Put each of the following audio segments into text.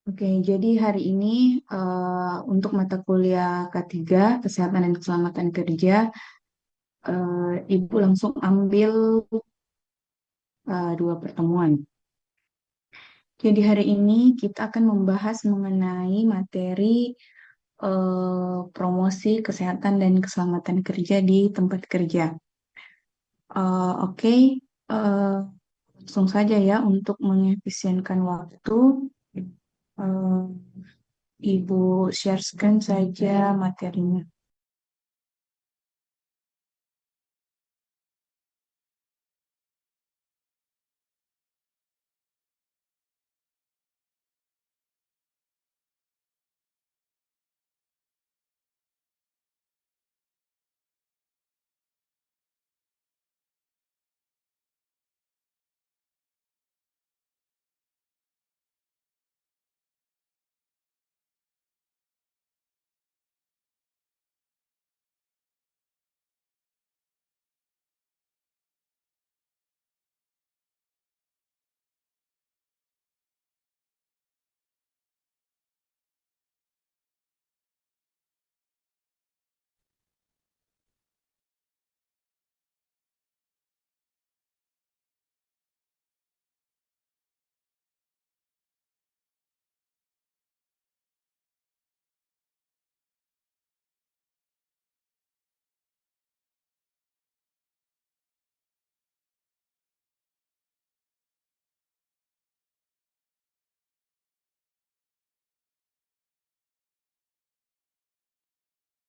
Oke, jadi hari ini untuk mata kuliah K3, Kesehatan dan Keselamatan Kerja, Ibu langsung ambil dua pertemuan. Jadi hari ini kita akan membahas mengenai materi promosi kesehatan dan keselamatan kerja di tempat kerja. Oke, eh, langsung saja ya untuk mengefisienkan waktu. eh, Ibu share saja materinya.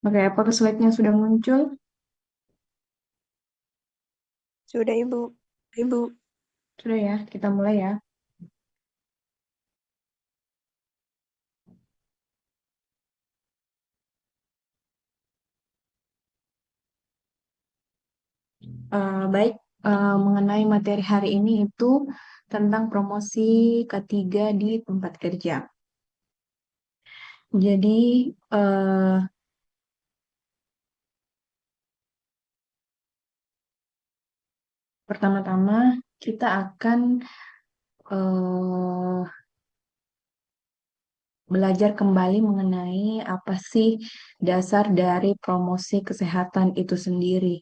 Oke, apakah slide-nya sudah muncul? Sudah, Ibu. Ibu. Sudah ya, kita mulai ya. Baik, mengenai materi hari ini itu tentang promosi K3 di tempat kerja. Jadi, eh, pertama-tama kita akan eh, belajar kembali mengenai apa sih dasar dari promosi kesehatan itu sendiri.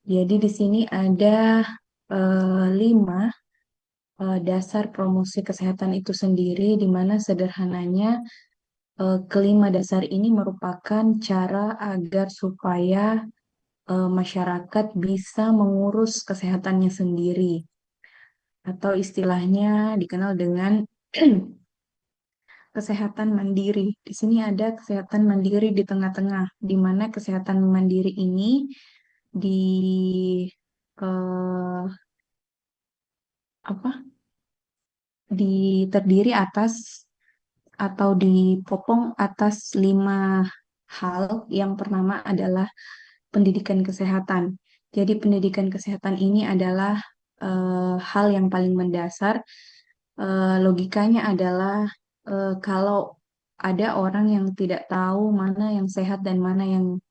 Jadi di sini ada 5 dasar promosi kesehatan itu sendiri, di mana sederhananya kelima dasar ini merupakan cara agar supaya masyarakat bisa mengurus kesehatannya sendiri, atau istilahnya dikenal dengan kesehatan mandiri. Di sini ada kesehatan mandiri di tengah-tengah, di mana kesehatan mandiri ini di eh, apa? Terdiri atas atau dipopong atas 5 hal. Yang pertama adalah pendidikan kesehatan. Jadi pendidikan kesehatan ini adalah hal yang paling mendasar. Logikanya adalah kalau ada orang yang tidak tahu mana yang sehat dan mana yang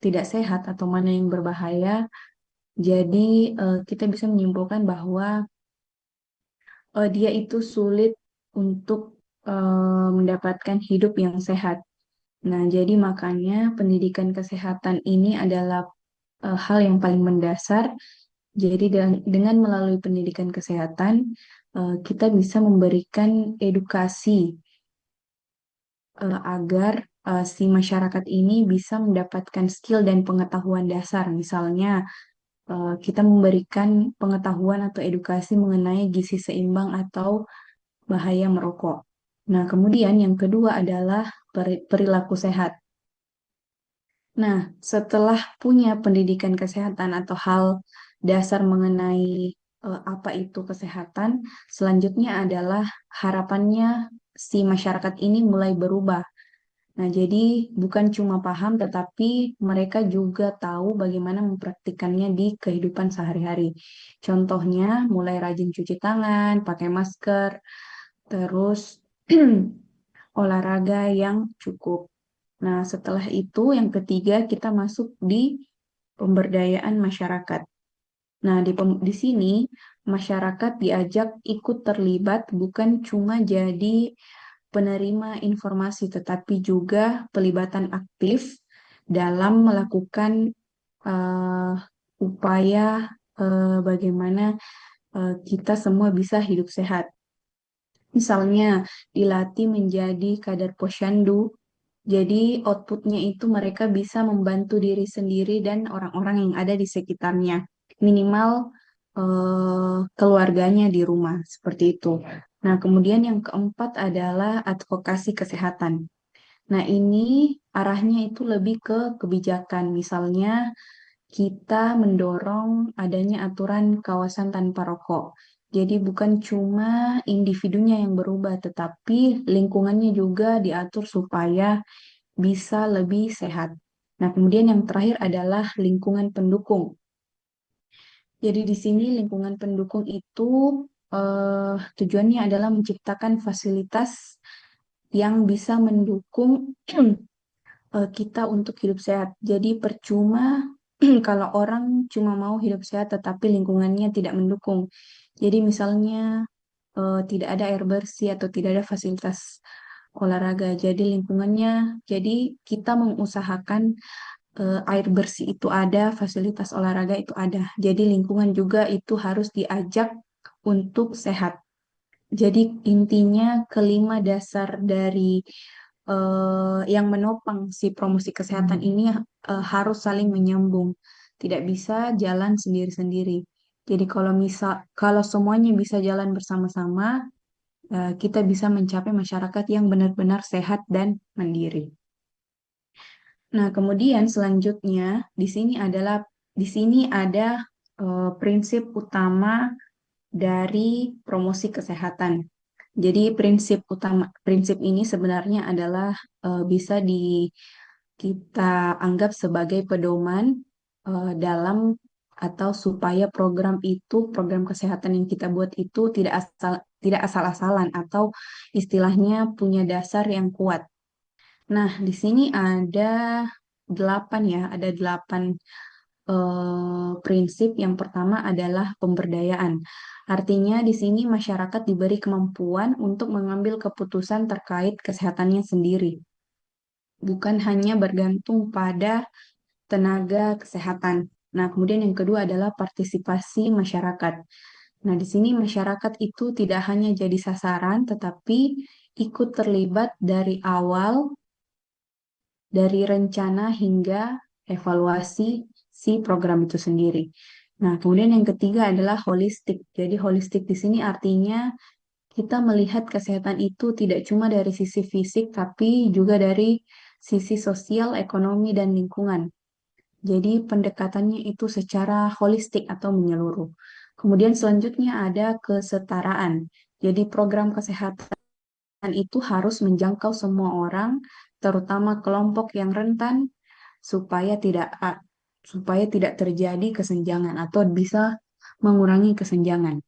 tidak sehat atau mana yang berbahaya, jadi kita bisa menyimpulkan bahwa dia itu sulit untuk mendapatkan hidup yang sehat. Nah, jadi makanya pendidikan kesehatan ini adalah hal yang paling mendasar. Jadi dengan melalui pendidikan kesehatan, kita bisa memberikan edukasi agar si masyarakat ini bisa mendapatkan skill dan pengetahuan dasar. Misalnya, kita memberikan pengetahuan atau edukasi mengenai gizi seimbang atau bahaya merokok. Nah, kemudian yang kedua adalah perilaku sehat. Nah, setelah punya pendidikan kesehatan atau hal dasar mengenai apa itu kesehatan, selanjutnya adalah harapannya si masyarakat ini mulai berubah. Nah, jadi bukan cuma paham, tetapi mereka juga tahu bagaimana mempraktikkannya di kehidupan sehari-hari. Contohnya, mulai rajin cuci tangan, pakai masker, terus olahraga yang cukup. Nah, setelah itu yang ketiga kita masuk di pemberdayaan masyarakat. Nah, di sini masyarakat diajak ikut terlibat bukan cuma jadi penerima informasi, tetapi juga pelibatan aktif dalam melakukan eh, upaya bagaimana kita semua bisa hidup sehat. Misalnya, dilatih menjadi kadar posyandu, jadi outputnya itu mereka bisa membantu diri sendiri dan orang-orang yang ada di sekitarnya. Minimal keluarganya di rumah, seperti itu. Nah, kemudian yang keempat adalah advokasi kesehatan. Nah, ini arahnya itu lebih ke kebijakan. Misalnya, kita mendorong adanya aturan kawasan tanpa rokok. Jadi bukan cuma individunya yang berubah, tetapi lingkungannya juga diatur supaya bisa lebih sehat. Nah, kemudian yang terakhir adalah lingkungan pendukung. Jadi di sini lingkungan pendukung itu tujuannya adalah menciptakan fasilitas yang bisa mendukung kita untuk hidup sehat. Jadi percuma kalau orang cuma mau hidup sehat tetapi lingkungannya tidak mendukung. Jadi misalnya tidak ada air bersih atau tidak ada fasilitas olahraga. Jadi lingkungannya, jadi kita mengusahakan air bersih itu ada, fasilitas olahraga itu ada. Jadi lingkungan juga itu harus diajak untuk sehat. Jadi intinya kelima dasar dari yang menopang si promosi kesehatan ini harus saling menyambung. Tidak bisa jalan sendiri-sendiri. Jadi kalau semuanya bisa jalan bersama-sama, kita bisa mencapai masyarakat yang benar-benar sehat dan mandiri. Nah, kemudian selanjutnya di sini ada prinsip utama dari promosi kesehatan. Jadi prinsip ini sebenarnya adalah bisa kita anggap sebagai pedoman dalam atau supaya program kesehatan yang kita buat itu tidak asal-asalan atau istilahnya punya dasar yang kuat. Nah, di sini ada delapan prinsip. Yang pertama adalah pemberdayaan. Artinya di sini masyarakat diberi kemampuan untuk mengambil keputusan terkait kesehatannya sendiri, bukan hanya bergantung pada tenaga kesehatan. Nah, kemudian yang kedua adalah partisipasi masyarakat. Nah, di sini masyarakat itu tidak hanya jadi sasaran, tetapi ikut terlibat dari awal, dari rencana hingga evaluasi si program itu sendiri. Nah, kemudian yang ketiga adalah holistik. Jadi, holistik di sini artinya kita melihat kesehatan itu tidak cuma dari sisi fisik, tapi juga dari sisi sosial, ekonomi, dan lingkungan. Jadi pendekatannya itu secara holistik atau menyeluruh. Kemudian selanjutnya ada kesetaraan. Jadi program kesehatan itu harus menjangkau semua orang, terutama kelompok yang rentan, supaya tidak terjadi kesenjangan atau bisa mengurangi kesenjangan.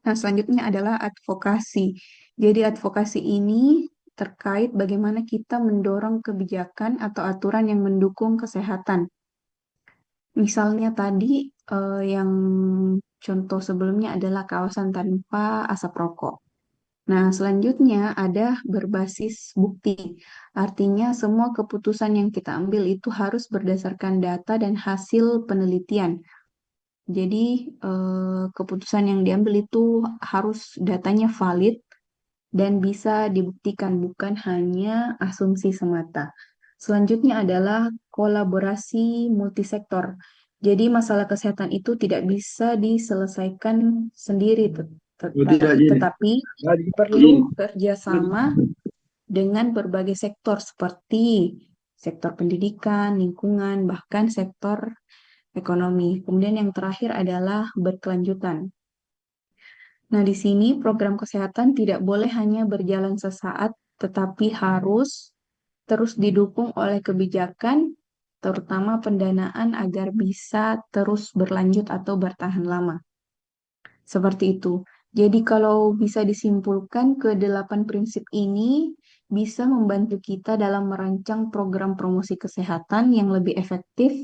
Nah, selanjutnya adalah advokasi. Jadi advokasi ini terkait bagaimana kita mendorong kebijakan atau aturan yang mendukung kesehatan. Misalnya tadi yang contoh sebelumnya adalah kawasan tanpa asap rokok. Nah, selanjutnya ada berbasis bukti. Artinya semua keputusan yang kita ambil itu harus berdasarkan data dan hasil penelitian. Jadi keputusan yang diambil itu harus datanya valid dan bisa dibuktikan, bukan hanya asumsi semata. Selanjutnya adalah kolaborasi multisektor. Jadi masalah kesehatan itu tidak bisa diselesaikan sendiri, Oh, tidak jadi. tetapi Jadi, perlu kerjasama dengan berbagai sektor seperti sektor pendidikan, lingkungan, bahkan sektor ekonomi. Kemudian yang terakhir adalah berkelanjutan. Nah, di sini program kesehatan tidak boleh hanya berjalan sesaat, tetapi harus terus didukung oleh kebijakan, terutama pendanaan agar bisa terus berlanjut atau bertahan lama. Seperti itu. Jadi kalau bisa disimpulkan, kedelapan prinsip ini bisa membantu kita dalam merancang program promosi kesehatan yang lebih efektif,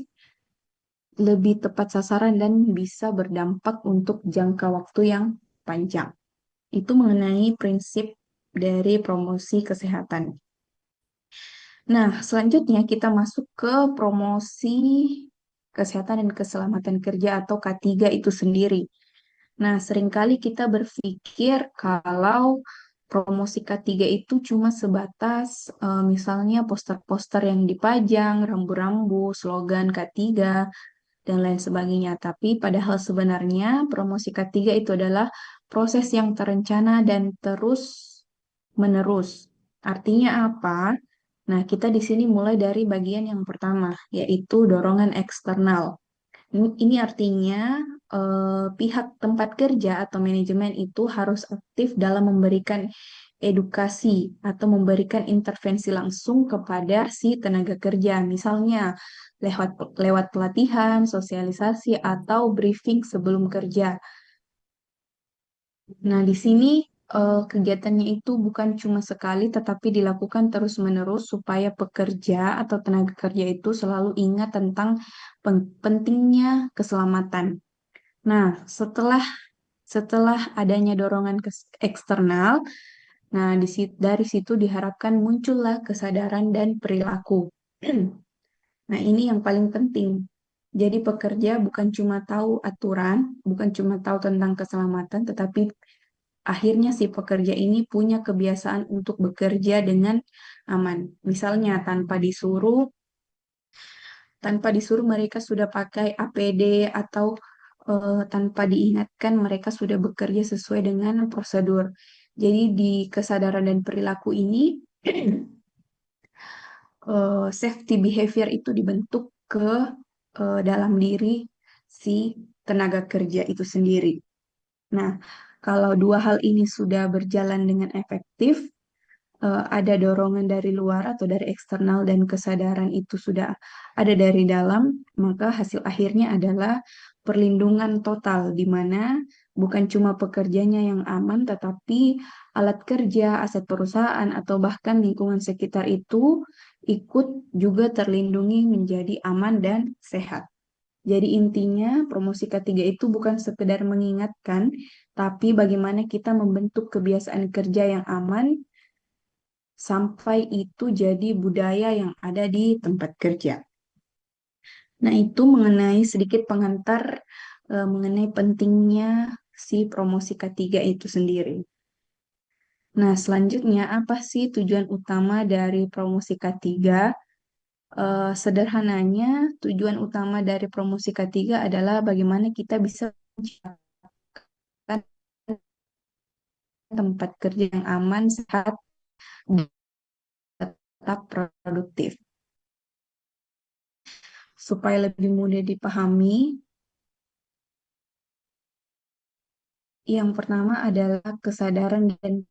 lebih tepat sasaran, dan bisa berdampak untuk jangka waktu yang panjang. Itu mengenai prinsip dari promosi kesehatan. Nah, selanjutnya kita masuk ke promosi kesehatan dan keselamatan kerja atau K3 itu sendiri. Nah, seringkali kita berpikir kalau promosi K3 itu cuma sebatas misalnya poster-poster yang dipajang, rambu-rambu, slogan K3, dan lain sebagainya. Tapi padahal sebenarnya promosi K3 itu adalah proses yang terencana dan terus-menerus. Artinya apa? Nah, kita di sini mulai dari bagian yang pertama, yaitu dorongan eksternal. Ini artinya pihak tempat kerja atau manajemen itu harus aktif dalam memberikan edukasi atau memberikan intervensi langsung kepada si tenaga kerja. Misalnya lewat lewat pelatihan, sosialisasi atau briefing sebelum kerja. Nah, di sini kegiatannya itu bukan cuma sekali, tetapi dilakukan terus-menerus supaya pekerja atau tenaga kerja itu selalu ingat tentang pentingnya keselamatan. Nah, setelah adanya dorongan eksternal, nah dari situ diharapkan muncullah kesadaran dan perilaku. Nah, ini yang paling penting. Jadi pekerja bukan cuma tahu aturan, bukan cuma tahu tentang keselamatan, tetapi akhirnya si pekerja ini punya kebiasaan untuk bekerja dengan aman. Misalnya tanpa disuruh mereka sudah pakai APD atau tanpa diingatkan mereka sudah bekerja sesuai dengan prosedur. Jadi di kesadaran dan perilaku ini safety behavior itu dibentuk ke dalam diri si tenaga kerja itu sendiri. Nah, kalau dua hal ini sudah berjalan dengan efektif, ada dorongan dari luar atau dari eksternal dan kesadaran itu sudah ada dari dalam, maka hasil akhirnya adalah perlindungan total di mana bukan cuma pekerjanya yang aman, tetapi alat kerja, aset perusahaan, atau bahkan lingkungan sekitar itu ikut juga terlindungi menjadi aman dan sehat. Jadi intinya promosi K3 itu bukan sekedar mengingatkan, tapi bagaimana kita membentuk kebiasaan kerja yang aman sampai itu jadi budaya yang ada di tempat kerja. Nah, itu mengenai sedikit pengantar mengenai pentingnya si promosi K3 itu sendiri. Nah, selanjutnya apa sih tujuan utama dari promosi K3? Sederhananya, tujuan utama dari promosi K3 adalah bagaimana kita bisa menciptakan tempat kerja yang aman, sehat, dan tetap produktif. Supaya lebih mudah dipahami, yang pertama adalah kesadaran dan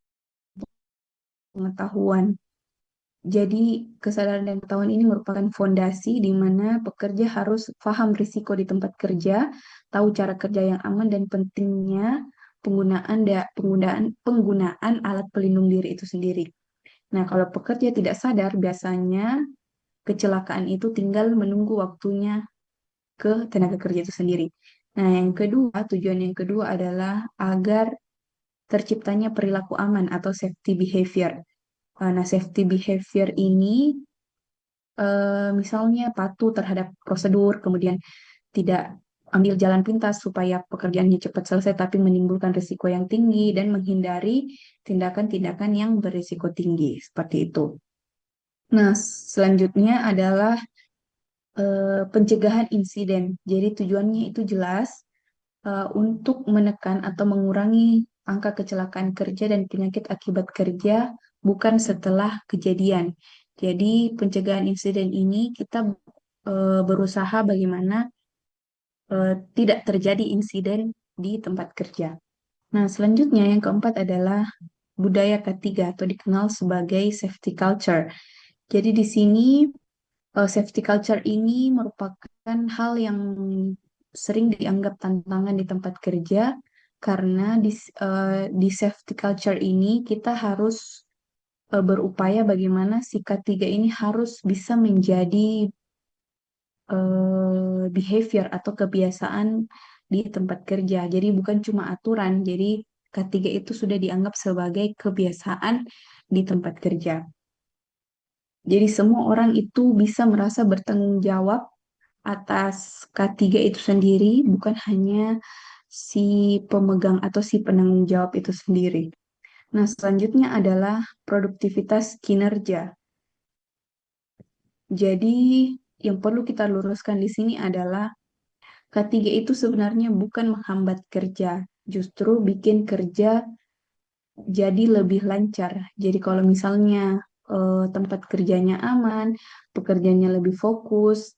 pengetahuan. Jadi, kesadaran dan pengetahuan ini merupakan fondasi di mana pekerja harus paham risiko di tempat kerja, tahu cara kerja yang aman dan pentingnya penggunaan alat pelindung diri itu sendiri. Nah, kalau pekerja tidak sadar, biasanya kecelakaan itu tinggal menunggu waktunya ke tenaga kerja itu sendiri. Nah, tujuan yang kedua adalah agar terciptanya perilaku aman atau safety behavior. Nah, safety behavior ini misalnya patuh terhadap prosedur, kemudian tidak ambil jalan pintas supaya pekerjaannya cepat selesai tapi menimbulkan risiko yang tinggi dan menghindari tindakan-tindakan yang berisiko tinggi, seperti itu. Nah, selanjutnya adalah pencegahan insiden. Jadi tujuannya itu jelas untuk menekan atau mengurangi angka kecelakaan kerja dan penyakit akibat kerja bukan setelah kejadian. Jadi pencegahan insiden ini kita berusaha bagaimana tidak terjadi insiden di tempat kerja. Nah, selanjutnya yang keempat adalah budaya ketiga atau dikenal sebagai safety culture. Jadi di sini safety culture ini merupakan hal yang sering dianggap tantangan di tempat kerja karena di safety culture ini kita harus berupaya bagaimana si K3 ini harus bisa menjadi behavior atau kebiasaan di tempat kerja. Jadi bukan cuma aturan. Jadi K3 itu sudah dianggap sebagai kebiasaan di tempat kerja. Jadi semua orang itu bisa merasa bertanggung jawab atas K3 itu sendiri, bukan hanya si pemegang atau si penanggung jawab itu sendiri. Nah, selanjutnya adalah produktivitas kinerja. Jadi, yang perlu kita luruskan di sini adalah K3 itu sebenarnya bukan menghambat kerja, justru bikin kerja jadi lebih lancar. Jadi kalau misalnya tempat kerjanya aman, pekerjaannya lebih fokus,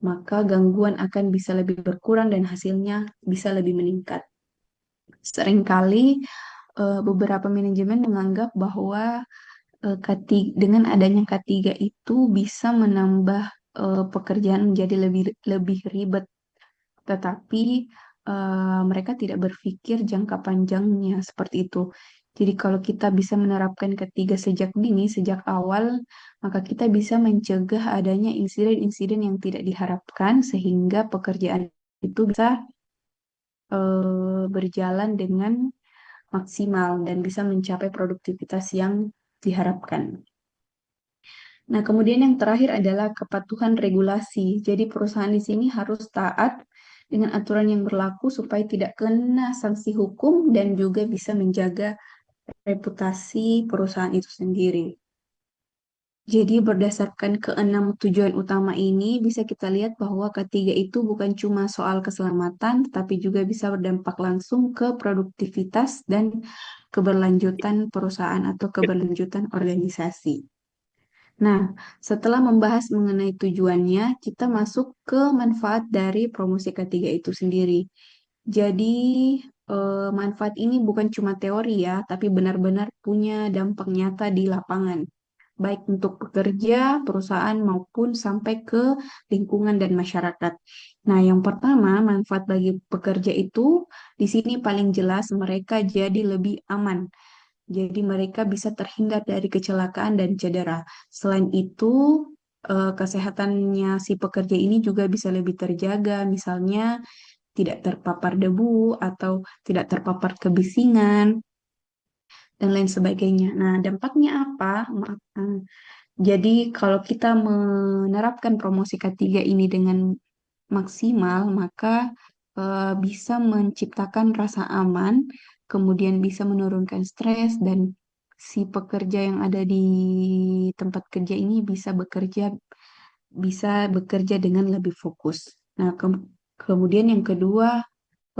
maka gangguan akan bisa lebih berkurang dan hasilnya bisa lebih meningkat. Seringkali beberapa manajemen menganggap bahwa K3, dengan adanya K3 itu bisa menambah pekerjaan menjadi lebih lebih ribet, tetapi mereka tidak berpikir jangka panjangnya seperti itu. Jadi kalau kita bisa menerapkan ketiga sejak dini, sejak awal, maka kita bisa mencegah adanya insiden-insiden yang tidak diharapkan sehingga pekerjaan itu bisa berjalan dengan maksimal dan bisa mencapai produktivitas yang diharapkan. Nah, kemudian yang terakhir adalah kepatuhan regulasi. Jadi perusahaan di sini harus taat dengan aturan yang berlaku supaya tidak kena sanksi hukum dan juga bisa menjaga reputasi perusahaan itu sendiri. Jadi berdasarkan keenam tujuan utama ini bisa kita lihat bahwa ketiga itu bukan cuma soal keselamatan, tetapi juga bisa berdampak langsung ke produktivitas dan keberlanjutan perusahaan atau keberlanjutan organisasi. Nah, setelah membahas mengenai tujuannya, kita masuk ke manfaat dari promosi ketiga itu sendiri. Jadi, manfaat ini bukan cuma teori ya, tapi benar-benar punya dampak nyata di lapangan, baik untuk pekerja, perusahaan, maupun sampai ke lingkungan dan masyarakat. Nah, yang pertama, manfaat bagi pekerja itu di sini paling jelas mereka jadi lebih aman. Jadi mereka bisa terhindar dari kecelakaan dan cedera. Selain itu, kesehatannya si pekerja ini juga bisa lebih terjaga, misalnya tidak terpapar debu atau tidak terpapar kebisingan dan lain sebagainya. Nah, dampaknya apa? Maaf. Jadi kalau kita menerapkan promosi K3 ini dengan maksimal, maka bisa menciptakan rasa aman, kemudian bisa menurunkan stres, dan si pekerja yang ada di tempat kerja ini bisa bekerja dengan lebih fokus. Nah, kemudian yang kedua,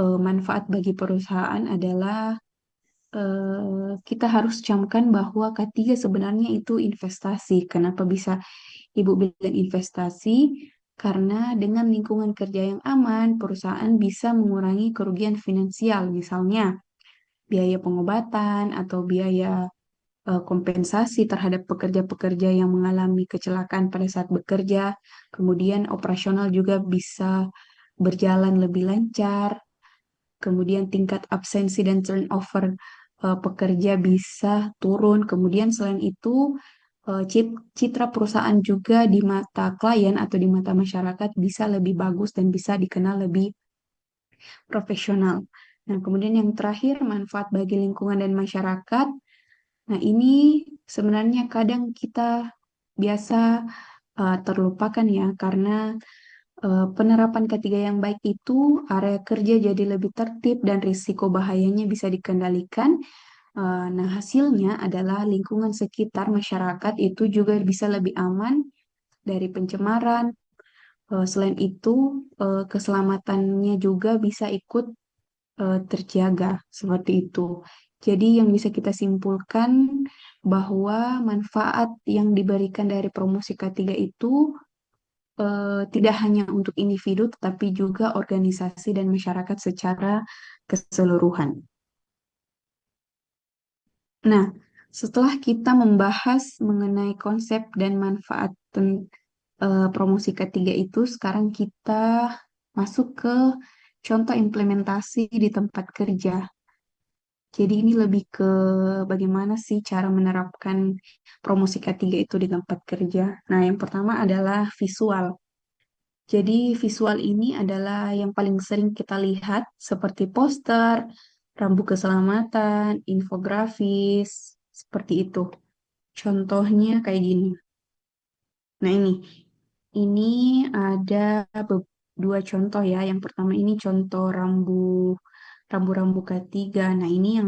manfaat bagi perusahaan adalah kita harus camkan bahwa K3 sebenarnya itu investasi. Kenapa bisa Ibu bilang investasi? Karena dengan lingkungan kerja yang aman, perusahaan bisa mengurangi kerugian finansial, misalnya biaya pengobatan atau biaya kompensasi terhadap pekerja-pekerja yang mengalami kecelakaan pada saat bekerja. Kemudian operasional juga bisa berjalan lebih lancar. Kemudian tingkat absensi dan turnover pekerja bisa turun. Kemudian selain itu, citra perusahaan juga di mata klien atau di mata masyarakat bisa lebih bagus dan bisa dikenal lebih profesional. Nah, kemudian yang terakhir, manfaat bagi lingkungan dan masyarakat. Nah, ini sebenarnya kadang kita biasa terlupakan ya, karena penerapan ketiga yang baik itu area kerja jadi lebih tertib dan risiko bahayanya bisa dikendalikan. Nah, hasilnya adalah lingkungan sekitar masyarakat itu juga bisa lebih aman dari pencemaran. Selain itu, keselamatannya juga bisa ikut terjaga seperti itu. Jadi yang bisa kita simpulkan bahwa manfaat yang diberikan dari promosi K3 itu tidak hanya untuk individu, tetapi juga organisasi dan masyarakat secara keseluruhan. Nah, setelah kita membahas mengenai konsep dan manfaat promosi ketiga itu, sekarang kita masuk ke contoh implementasi di tempat kerja. Jadi ini lebih ke bagaimana sih cara menerapkan promosi K3 itu di tempat kerja. Nah, yang pertama adalah visual. Jadi visual ini adalah yang paling sering kita lihat seperti poster, rambu keselamatan, infografis, seperti itu. Contohnya kayak gini. Nah, ini ada dua contoh ya. Yang pertama ini contoh rambu-rambu K3. Nah, ini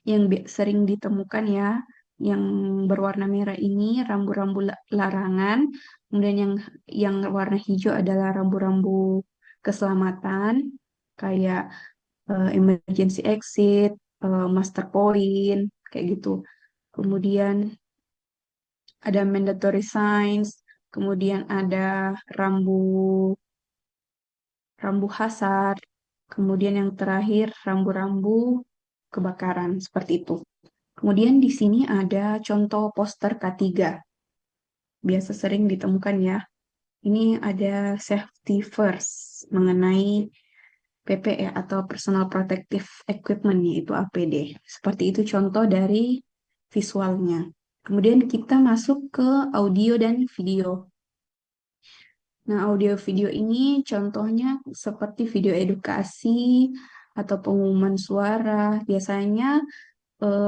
yang sering ditemukan ya, yang berwarna merah ini rambu-rambu larangan, kemudian yang warna hijau adalah rambu-rambu keselamatan, kayak emergency exit, master point, kayak gitu. Kemudian ada mandatory signs, kemudian ada rambu rambu hazard, kemudian yang terakhir rambu-rambu kebakaran, seperti itu. Kemudian di sini ada contoh poster K3. Biasa sering ditemukan ya. Ini ada safety first mengenai PPE atau Personal Protective Equipment, yaitu APD. Seperti itu contoh dari visualnya. Kemudian kita masuk ke audio dan video. Nah, audio video ini contohnya seperti video edukasi atau pengumuman suara. Biasanya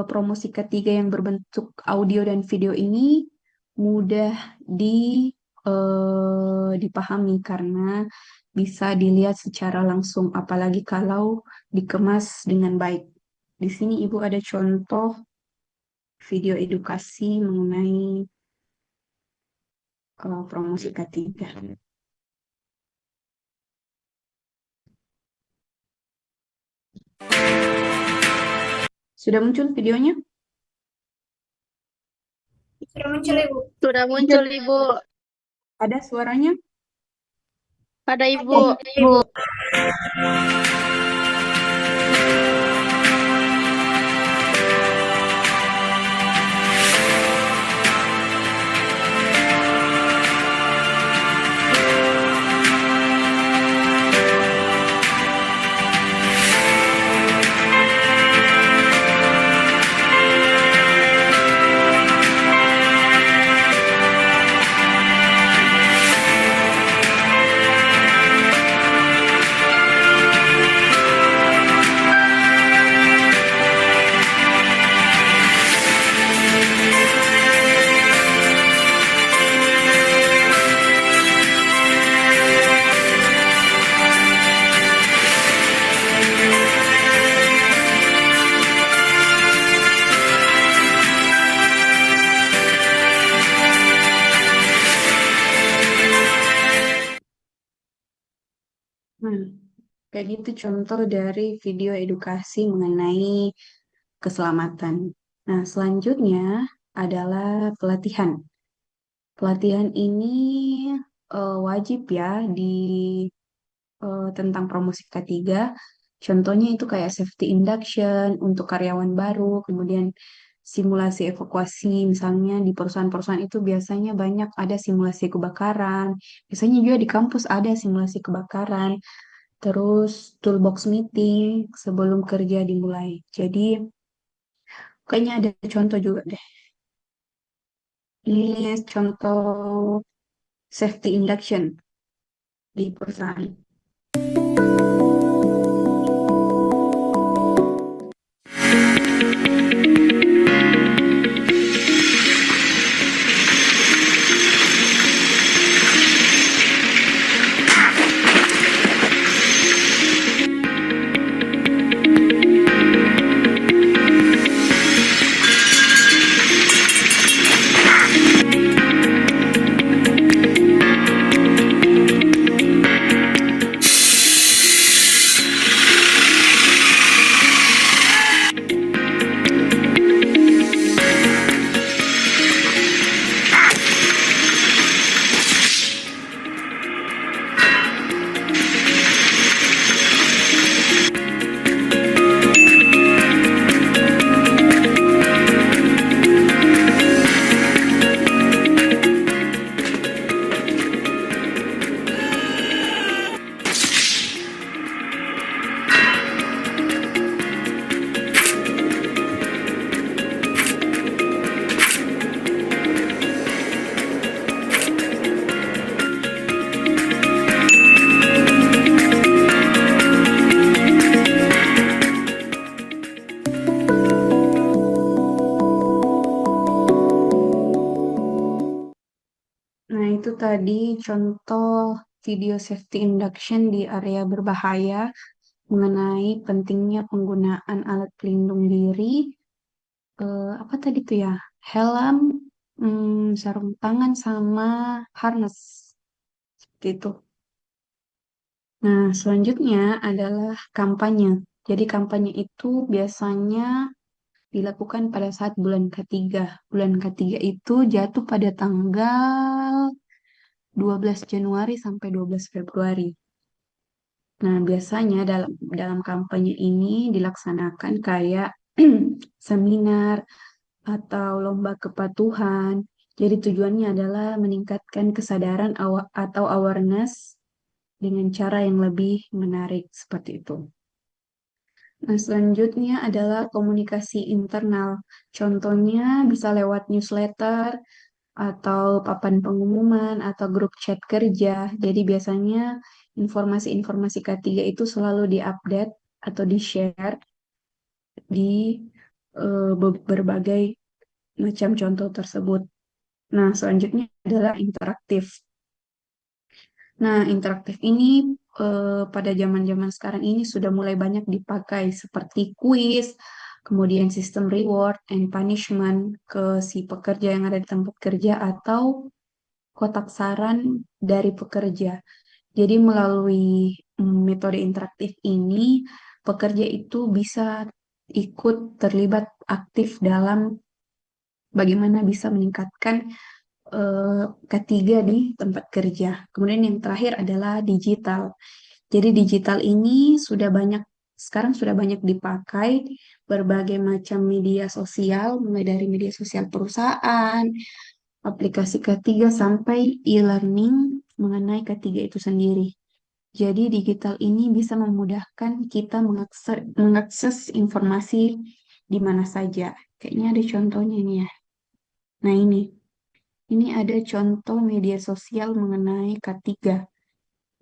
promosi ketiga yang berbentuk audio dan video ini mudah dipahami karena bisa dilihat secara langsung, apalagi kalau dikemas dengan baik. Di sini Ibu ada contoh video edukasi mengenai promosi K3. Sudah muncul videonya? Sudah muncul, Ibu. Sudah muncul, Ibu. Ada suaranya? Ada, Ibu. Nah, kayak gitu contoh dari video edukasi mengenai keselamatan. Nah, selanjutnya adalah pelatihan. Pelatihan ini wajib ya tentang promosi K3. Contohnya itu kayak safety induction untuk karyawan baru, kemudian simulasi evakuasi, misalnya di perusahaan-perusahaan itu biasanya banyak ada simulasi kebakaran. Biasanya juga di kampus ada simulasi kebakaran. Terus toolbox meeting sebelum kerja dimulai. Jadi kayaknya ada contoh juga deh. Ini contoh safety induction di perusahaan. tadi contoh video safety induction di area berbahaya mengenai pentingnya penggunaan alat pelindung diri. Apa tadi tuh ya? Helm, sarung tangan sama harness. Seperti itu. Nah, selanjutnya adalah kampanye. Jadi kampanye itu biasanya dilakukan pada saat bulan ketiga. Bulan ketiga itu jatuh pada tanggal 12 Januari sampai 12 Februari. Nah, biasanya dalam kampanye ini dilaksanakan kayak seminar atau lomba kepatuhan. Jadi tujuannya adalah meningkatkan kesadaran atau awareness dengan cara yang lebih menarik seperti itu. Nah, selanjutnya adalah komunikasi internal. Contohnya bisa lewat newsletter atau papan pengumuman atau grup chat kerja. Jadi biasanya informasi-informasi K3 itu selalu diupdate atau di-share di berbagai macam contoh tersebut. Nah, selanjutnya adalah interaktif. Nah, interaktif ini pada zaman-zaman sekarang ini sudah mulai banyak dipakai seperti kuis, kemudian sistem reward and punishment ke si pekerja yang ada di tempat kerja atau kotak saran dari pekerja. Jadi melalui metode interaktif ini, pekerja itu bisa ikut terlibat aktif dalam bagaimana bisa meningkatkan ketiga di tempat kerja. Kemudian yang terakhir adalah digital. Jadi digital ini sekarang sudah banyak dipakai berbagai macam media sosial, mulai dari media sosial perusahaan, aplikasi ketiga sampai e-learning mengenai ketiga itu sendiri. Jadi digital ini bisa memudahkan kita mengakses informasi di mana saja. Kayaknya ada contohnya nih ya. Nah ini ada contoh media sosial mengenai K3.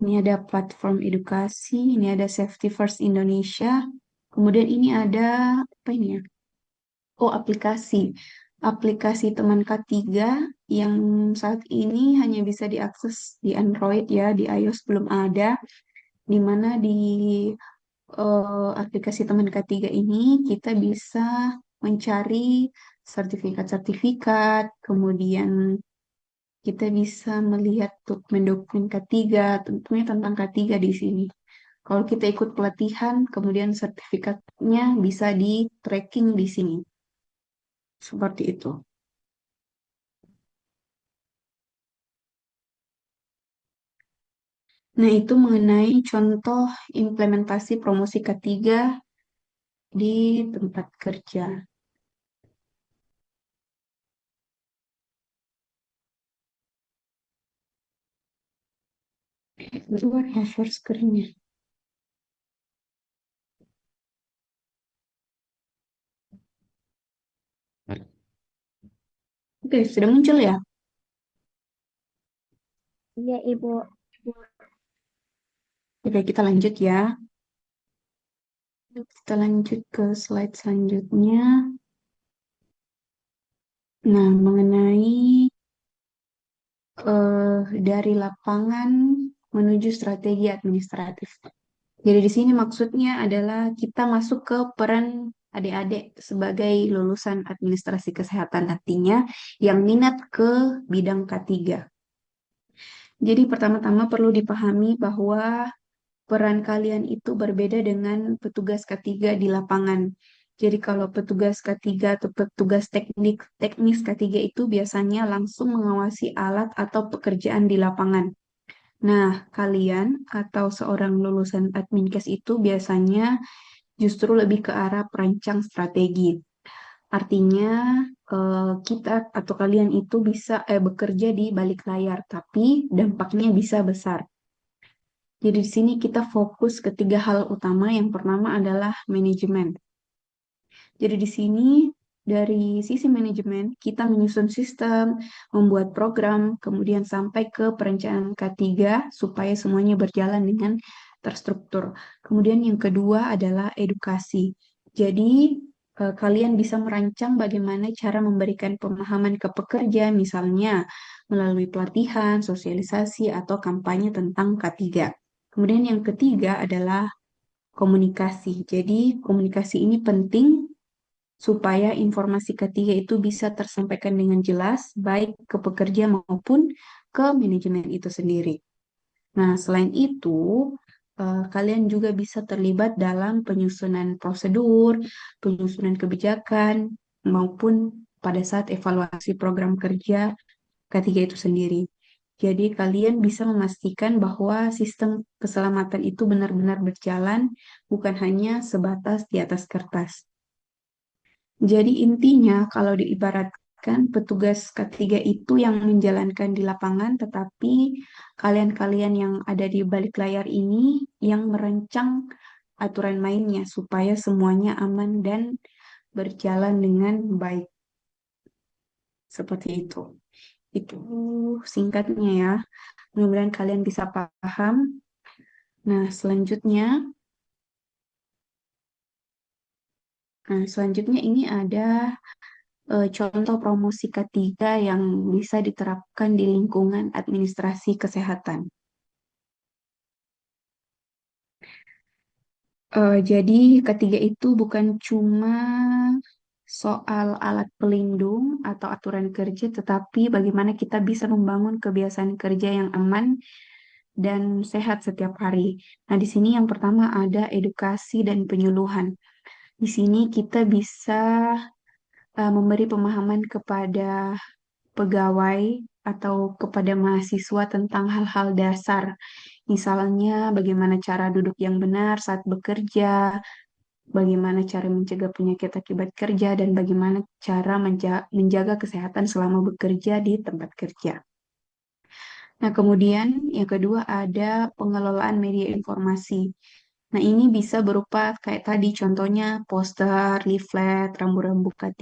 Ini ada platform edukasi, ini ada Safety First Indonesia. Kemudian ini ada apa ini ya? Oh, aplikasi. Aplikasi teman K3 yang saat ini hanya bisa diakses di Android ya, di iOS belum ada. Di mana di aplikasi teman K3 ini kita bisa mencari sertifikat-sertifikat, kemudian kita bisa melihat dokumen-dokumen K3, tentunya tentang K3 di sini. Kalau kita ikut pelatihan, kemudian sertifikatnya bisa di-tracking di sini. Seperti itu. Nah, itu mengenai contoh implementasi promosi K3 di tempat kerja. Luar ya share screen-nya. Oke, sudah muncul ya? Iya, Ibu. Oke, kita lanjut ya. Kita lanjut ke slide selanjutnya. Nah, mengenai dari lapangan menuju strategi administratif. Jadi di sini maksudnya adalah kita masuk ke peran adik-adik sebagai lulusan administrasi kesehatan artinya yang minat ke bidang K3. Jadi pertama-tama perlu dipahami bahwa peran kalian itu berbeda dengan petugas K3 di lapangan. Jadi kalau petugas K3 atau petugas teknis K3 itu biasanya langsung mengawasi alat atau pekerjaan di lapangan. Nah, kalian atau seorang lulusan Adminkes itu biasanya justru lebih ke arah perancang strategi. Artinya kita atau kalian itu bisa bekerja di balik layar, tapi dampaknya bisa besar. Jadi di sini kita fokus ke tiga hal utama. Yang pertama adalah manajemen. Jadi di sini dari sisi manajemen kita menyusun sistem, membuat program, kemudian sampai ke perencanaan K3 supaya semuanya berjalan dengan terstruktur. Kemudian yang kedua adalah edukasi. Jadi kalian bisa merancang bagaimana cara memberikan pemahaman ke pekerja, misalnya melalui pelatihan, sosialisasi, atau kampanye tentang K3. Kemudian yang ketiga adalah komunikasi. Jadi, komunikasi ini penting supaya informasi ketiga itu bisa tersampaikan dengan jelas, baik ke pekerja maupun ke manajemen itu sendiri. Nah, selain itu, kalian juga bisa terlibat dalam penyusunan prosedur, penyusunan kebijakan, maupun pada saat evaluasi program kerja ketiga itu sendiri. Jadi, kalian bisa memastikan bahwa sistem keselamatan itu benar-benar berjalan, bukan hanya sebatas di atas kertas. Jadi intinya kalau diibaratkan petugas ketiga itu yang menjalankan di lapangan, tetapi kalian-kalian yang ada di balik layar ini yang merancang aturan mainnya supaya semuanya aman dan berjalan dengan baik. Seperti itu. Itu singkatnya ya. Mudah-mudahan kalian bisa paham. Nah, selanjutnya ini ada contoh promosi ketiga yang bisa diterapkan di lingkungan administrasi kesehatan. Jadi ketiga itu bukan cuma soal alat pelindung atau aturan kerja, tetapi bagaimana kita bisa membangun kebiasaan kerja yang aman dan sehat setiap hari. Nah, di sini yang pertama ada edukasi dan penyuluhan. Di sini kita bisa memberi pemahaman kepada pegawai atau kepada mahasiswa tentang hal-hal dasar. Misalnya, bagaimana cara duduk yang benar saat bekerja, bagaimana cara mencegah penyakit akibat kerja, dan bagaimana cara menjaga kesehatan selama bekerja di tempat kerja. Nah, kemudian yang kedua ada pengelolaan media informasi. Nah, ini bisa berupa kayak tadi contohnya poster, leaflet, rambu-rambu K3,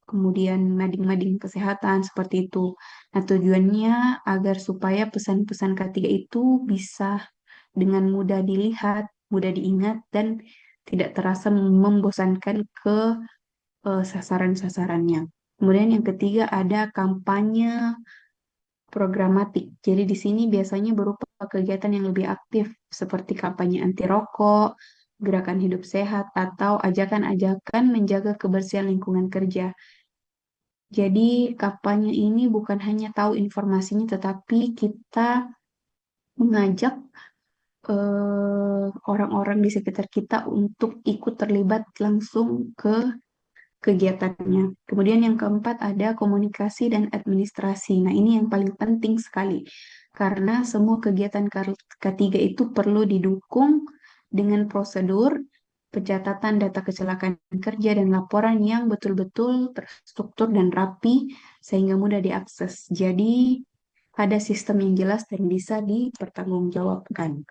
kemudian mading-mading kesehatan seperti itu. Nah, tujuannya agar supaya pesan-pesan K3 itu bisa dengan mudah dilihat, mudah diingat, dan tidak terasa membosankan ke sasaran-sasarannya. Kemudian yang ketiga ada kampanye programatik. Jadi di sini biasanya berupa kegiatan yang lebih aktif seperti kampanye anti rokok, gerakan hidup sehat, atau ajakan-ajakan menjaga kebersihan lingkungan kerja. Jadi kampanye ini bukan hanya tahu informasinya, tetapi kita mengajak orang-orang di sekitar kita untuk ikut terlibat langsung ke kegiatannya. Kemudian yang keempat ada komunikasi dan administrasi. Nah, ini yang paling penting sekali karena semua kegiatan ketiga itu perlu didukung dengan prosedur pencatatan data kecelakaan kerja dan laporan yang betul-betul terstruktur dan rapi sehingga mudah diakses. Jadi, ada sistem yang jelas dan bisa dipertanggungjawabkan.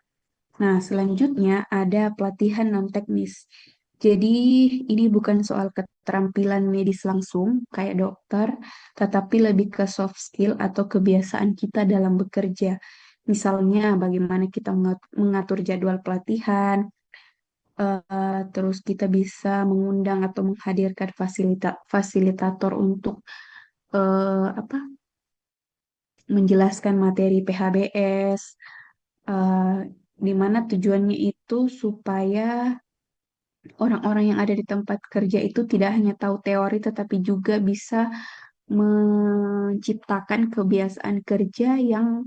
Nah, selanjutnya ada pelatihan non-teknis. Jadi, ini bukan soal keterampilan medis langsung, kayak dokter, tetapi lebih ke soft skill atau kebiasaan kita dalam bekerja. Misalnya, bagaimana kita mengatur jadwal pelatihan, terus kita bisa mengundang atau menghadirkan fasilitator untuk apa menjelaskan materi PHBS, eh, di mana tujuannya itu supaya orang-orang yang ada di tempat kerja itu tidak hanya tahu teori, tetapi juga bisa menciptakan kebiasaan kerja yang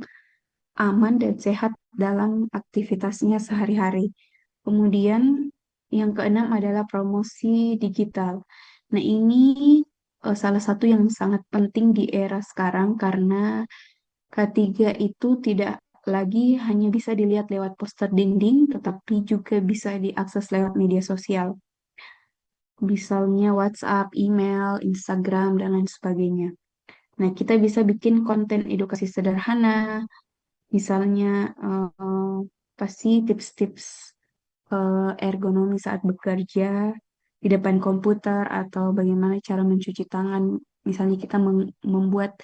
aman dan sehat dalam aktivitasnya sehari-hari. Kemudian yang keenam adalah promosi digital. Nah, ini salah satu yang sangat penting di era sekarang karena K3 itu tidak lagi hanya bisa dilihat lewat poster dinding, tetapi juga bisa diakses lewat media sosial. Misalnya WhatsApp, email, Instagram, dan lain sebagainya. Nah, kita bisa bikin konten edukasi sederhana, misalnya pasti tips-tips ergonomi saat bekerja di depan komputer atau bagaimana cara mencuci tangan. Misalnya kita membuat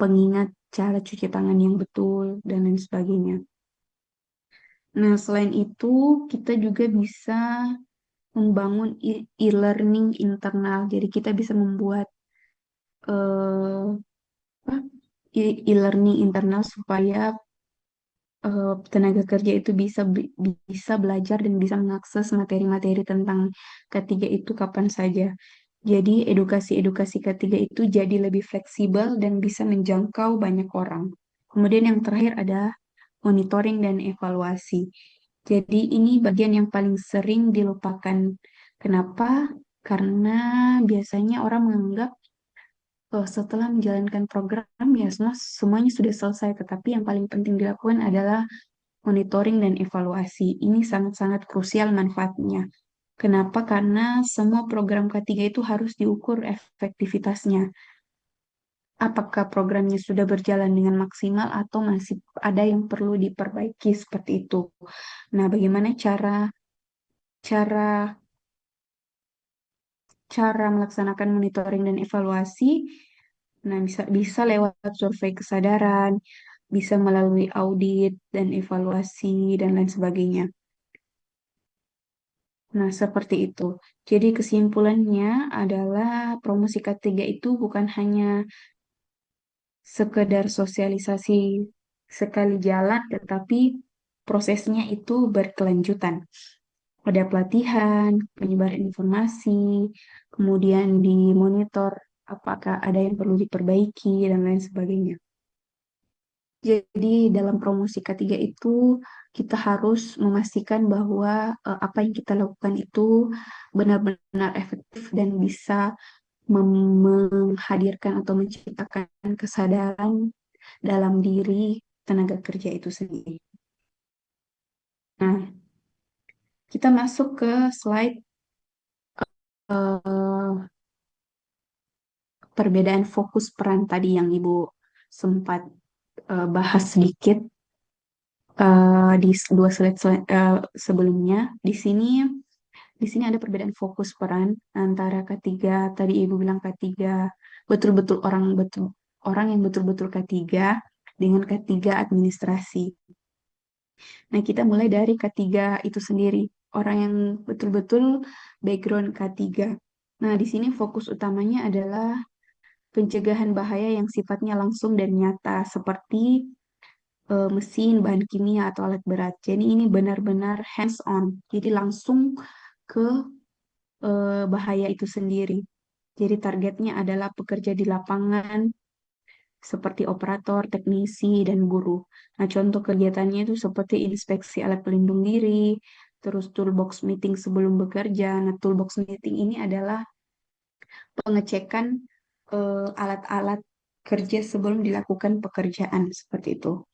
pengingat cara cuci tangan yang betul dan lain sebagainya. Nah, selain itu kita juga bisa membangun e-learning internal. Jadi kita bisa membuat eh, apa, e-learning internal supaya tenaga kerja itu bisa belajar dan bisa mengakses materi-materi tentang ketiga itu kapan saja. Jadi edukasi-edukasi ketiga itu jadi lebih fleksibel dan bisa menjangkau banyak orang. Kemudian yang terakhir ada monitoring dan evaluasi. Jadi ini bagian yang paling sering dilupakan. Kenapa? Karena biasanya orang menganggap setelah menjalankan program ya semuanya sudah selesai, tetapi yang paling penting dilakukan adalah monitoring dan evaluasi. Ini sangat-sangat krusial manfaatnya. Kenapa? Karena semua program K3 itu harus diukur efektivitasnya. Apakah programnya sudah berjalan dengan maksimal atau masih ada yang perlu diperbaiki seperti itu. Nah, bagaimana cara cara melaksanakan monitoring dan evaluasi? Nah, bisa bisa lewat survei kesadaran, bisa melalui audit dan evaluasi dan lain sebagainya. Nah, seperti itu. Jadi kesimpulannya adalah promosi K3 itu bukan hanya sekedar sosialisasi sekali jalan, tetapi prosesnya itu berkelanjutan. Ada pelatihan, penyebaran informasi, kemudian dimonitor apakah ada yang perlu diperbaiki, dan lain sebagainya. Jadi dalam promosi K3 itu kita harus memastikan bahwa apa yang kita lakukan itu benar-benar efektif dan bisa menghadirkan atau menciptakan kesadaran dalam diri tenaga kerja itu sendiri. Nah, kita masuk ke slide eh, perbedaan fokus peran tadi yang Ibu sempat bahas sedikit di dua sebelumnya. Di sini ada perbedaan fokus peran antara K3, tadi Ibu bilang K3 betul-betul orang yang betul-betul K3 dengan K3 administrasi. Nah, kita mulai dari K3 itu sendiri, orang yang betul-betul background K3. Nah, di sini fokus utamanya adalah pencegahan bahaya yang sifatnya langsung dan nyata, seperti mesin, bahan kimia, atau alat berat. Jadi ini benar-benar hands-on, jadi langsung ke bahaya itu sendiri. Jadi targetnya adalah pekerja di lapangan seperti operator, teknisi, dan buruh. Nah, contoh kegiatannya itu seperti inspeksi alat pelindung diri, terus toolbox meeting sebelum bekerja. Nah, toolbox meeting ini adalah pengecekan alat-alat kerja sebelum dilakukan pekerjaan seperti itu.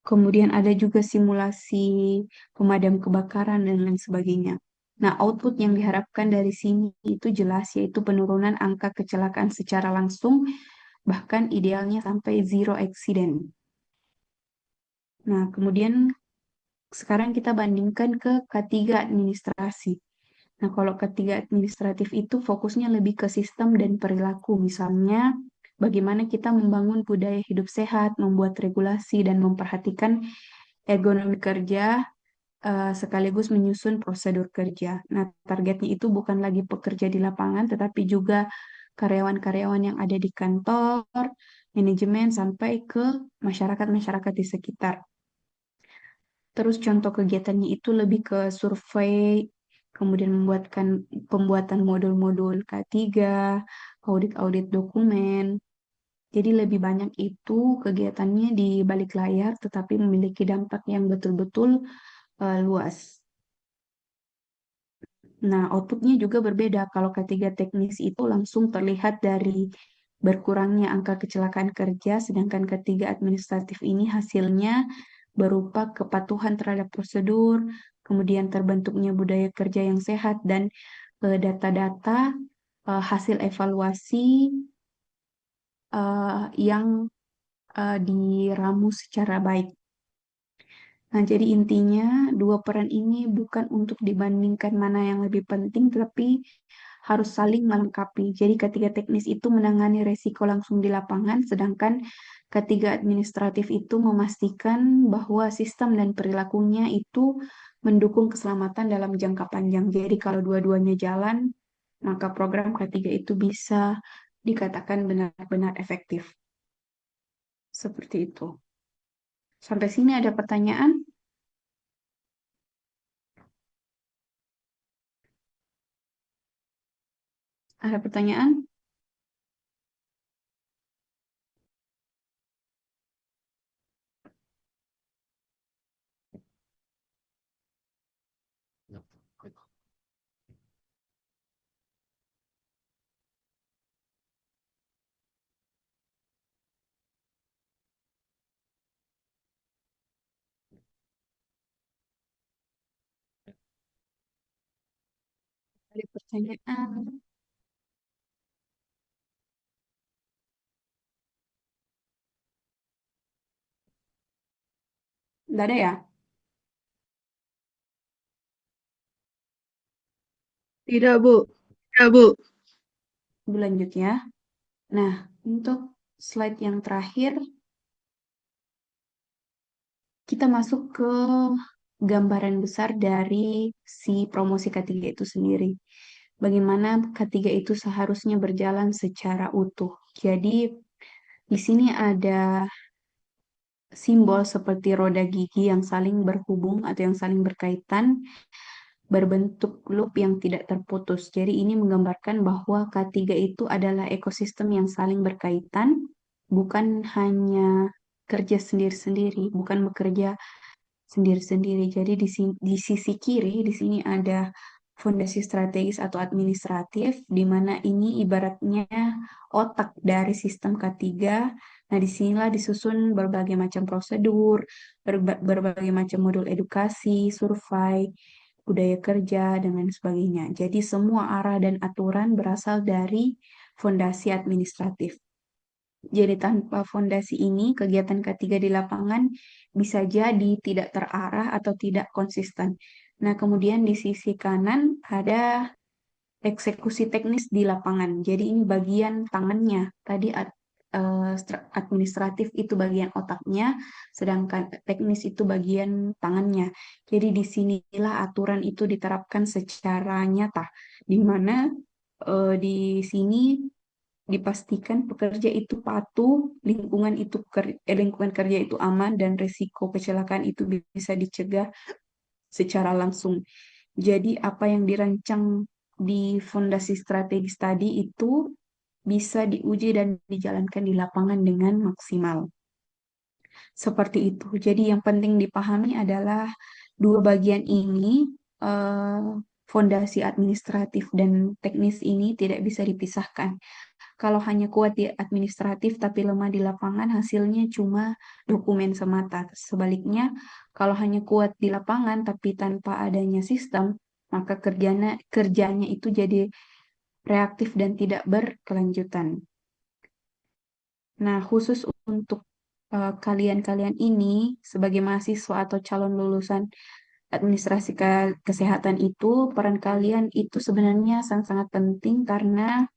Kemudian ada juga simulasi pemadam kebakaran dan lain sebagainya. Nah, output yang diharapkan dari sini itu jelas, yaitu penurunan angka kecelakaan secara langsung, bahkan idealnya sampai zero accident. Nah, kemudian sekarang kita bandingkan ke K3 administrasi. Nah, kalau ketiga administratif itu fokusnya lebih ke sistem dan perilaku. Misalnya, bagaimana kita membangun budaya hidup sehat, membuat regulasi, dan memperhatikan ergonomi kerja, sekaligus menyusun prosedur kerja. Nah, targetnya itu bukan lagi pekerja di lapangan, tetapi juga karyawan-karyawan yang ada di kantor, manajemen, sampai ke masyarakat-masyarakat di sekitar. Terus contoh kegiatannya itu lebih ke survei, kemudian pembuatan modul-modul K3, audit-audit dokumen. Jadi lebih banyak itu kegiatannya di balik layar, tetapi memiliki dampak yang betul-betul luas. Nah, outputnya juga berbeda. Kalau K3 teknis itu langsung terlihat dari berkurangnya angka kecelakaan kerja, sedangkan K3 administratif ini hasilnya berupa kepatuhan terhadap prosedur, kemudian terbentuknya budaya kerja yang sehat, dan data-data hasil evaluasi yang diramu secara baik. Nah, jadi intinya dua peran ini bukan untuk dibandingkan mana yang lebih penting, tapi harus saling melengkapi. Jadi ketiga teknis itu menangani resiko langsung di lapangan, sedangkan ketiga administratif itu memastikan bahwa sistem dan perilakunya itu mendukung keselamatan dalam jangka panjang. Jadi kalau dua-duanya jalan, maka program K3 itu bisa dikatakan benar-benar efektif. Seperti itu. Sampai sini ada pertanyaan? Ada pertanyaan? Ada pertanyaan? Nggak ada ya? Tidak, Bu. Tidak, Bu. Berlanjut ya. Nah, untuk slide yang terakhir, kita masuk ke gambaran besar dari si promosi K3 itu sendiri. Bagaimana K3 itu seharusnya berjalan secara utuh. Jadi, di sini ada simbol seperti roda gigi yang saling berhubung atau yang saling berkaitan berbentuk loop yang tidak terputus. Jadi ini menggambarkan bahwa K3 itu adalah ekosistem yang saling berkaitan, bukan hanya kerja sendiri-sendiri, bukan bekerja sendiri-sendiri. Jadi di sisi kiri di sini ada fondasi strategis atau administratif, di mana ini ibaratnya otak dari sistem K3. Nah, disinilah disusun berbagai macam prosedur, berbagai macam modul edukasi, survei, budaya kerja, dan lain sebagainya. Jadi semua arah dan aturan berasal dari fondasi administratif. Jadi tanpa fondasi ini, kegiatan K3 di lapangan bisa jadi tidak terarah atau tidak konsisten. Nah, kemudian di sisi kanan ada eksekusi teknis di lapangan. Jadi ini bagian tangannya. Tadi administratif itu bagian otaknya, sedangkan teknis itu bagian tangannya. Jadi disinilah aturan itu diterapkan secara nyata, di mana di sini dipastikan pekerja itu patuh, lingkungan kerja itu aman, dan risiko kecelakaan itu bisa dicegah secara langsung. Jadi apa yang dirancang di fondasi strategis tadi itu bisa diuji dan dijalankan di lapangan dengan maksimal. Seperti itu. Jadi yang penting dipahami adalah dua bagian ini, eh, fondasi administratif dan teknis ini tidak bisa dipisahkan. Kalau hanya kuat di administratif tapi lemah di lapangan, hasilnya cuma dokumen semata. Sebaliknya, kalau hanya kuat di lapangan tapi tanpa adanya sistem, maka kerjanya itu jadi reaktif dan tidak berkelanjutan. Nah, khusus untuk kalian-kalian ini sebagai mahasiswa atau calon lulusan administrasi kesehatan itu, peran kalian itu sebenarnya sangat-sangat penting karena